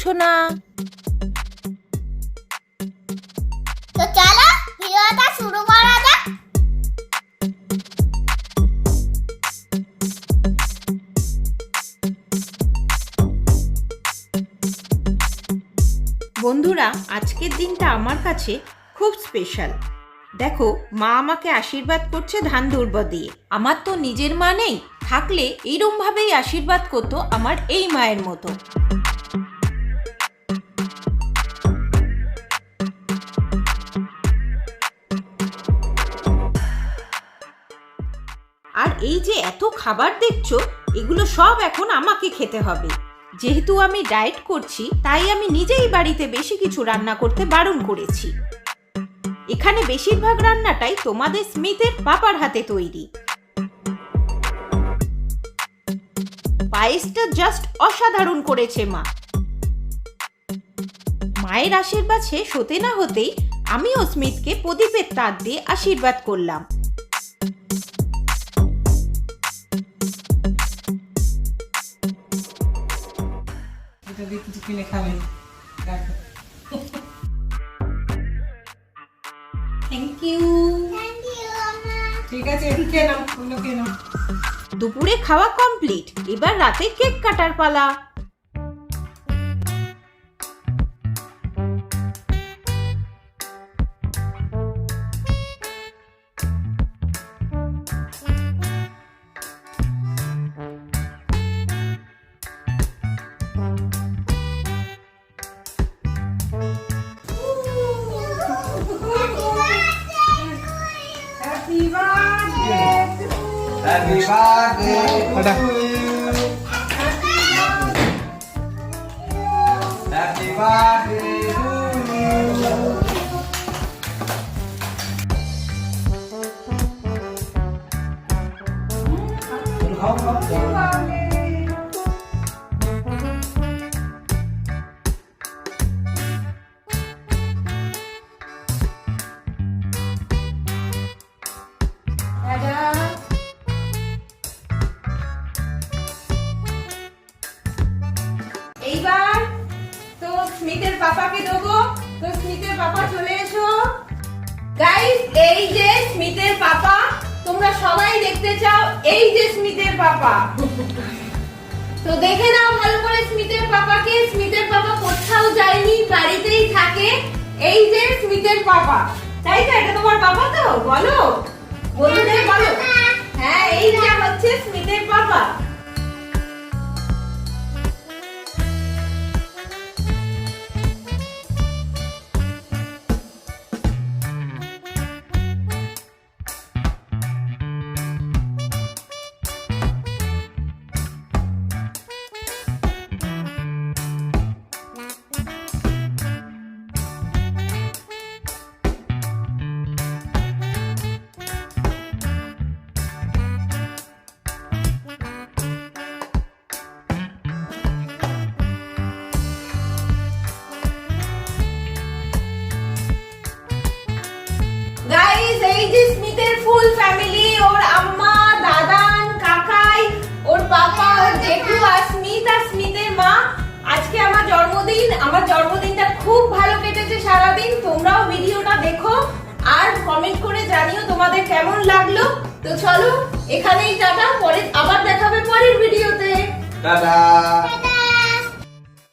সোনা। তো চলো ভিডিওটা শুরু করা যাক। বন্ধুরা, আজকের দিনটা আমার কাছে খুব স্পেশাল। দেখো, মা আমাকে আশীর্বাদ করছে ধান দুর্ব দিয়ে। আমার তো নিজের মা নেই, থাকলে এইরকম ভাবেই আশীর্বাদ করতো আমার এই মায়ের মতো। আর এই যে এত খাবার দেখছো, এগুলো সব এখন আমাকে খেতে হবে। যেহেতু আমি ডায়েট করছি, তাই আমি নিজেই বাড়িতে বেশি কিছু রান্না করতে বারণ করেছি। এখানে বেশিরভাগ রান্নাটাই তোমাদের স্মিথের পাপার হাতে তৈরি। পায়েসটা জাস্ট অসাধারণ করেছে মা। মায়ের আশীর্বাদ শেষ হতে না হতেই আমিও স্মিথকে প্রদীপের তার দিয়ে আশীর্বাদ করলাম। কিছু কিনে খাবেন। Thank you. ঠিক আছে, খেয়ে নাও, ওগুলো খেয়ে নাও। দুপুরে খাওয়া কমপ্লিট, এবার রাতে কেক কাটার পালা। Happy birthday to you. Happy birthday to you. Happy birthday to you. এইবার তো স্মিথের পাপাকে দেবো। তো স্মিথের পাপা চলে এসো। গাইস, এই যে স্মিথের পাপা, তোমরা সবাই দেখতে চাও এই যে স্মিথের পাপা। তো দেখে নাও ভালো করে স্মিথের পাপাকে। স্মিথের পাপা কোথাও যায়নি, বাড়িতেই থাকে। এই যে স্মিথের পাপা, তাই তো? এটা তোমার পাপা তো? বলো বন্ধুদের বলো। হ্যাঁ, এই যে হচ্ছে স্মিথের পাপা। গাইস, এই যে স্মিথের ফুল ফ্যামিলি, ওর আম্মা, দাদান, কাকাই, ওর পাপা, ওর জেঠু আর স্মিথ আর স্মিথের মা। আজকে আমার জন্মদিন। আমার জন্মদিনটা খুব ভালো কেটেছে সারাদিন। তোমরাও ভিডিওটা দেখো আর কমেন্ট করে জানিও তোমাদের কেমন লাগলো। তো চলো এখানেই টাটা, পরে আবার দেখাবে পরের ভিডিওতে। Ta-da!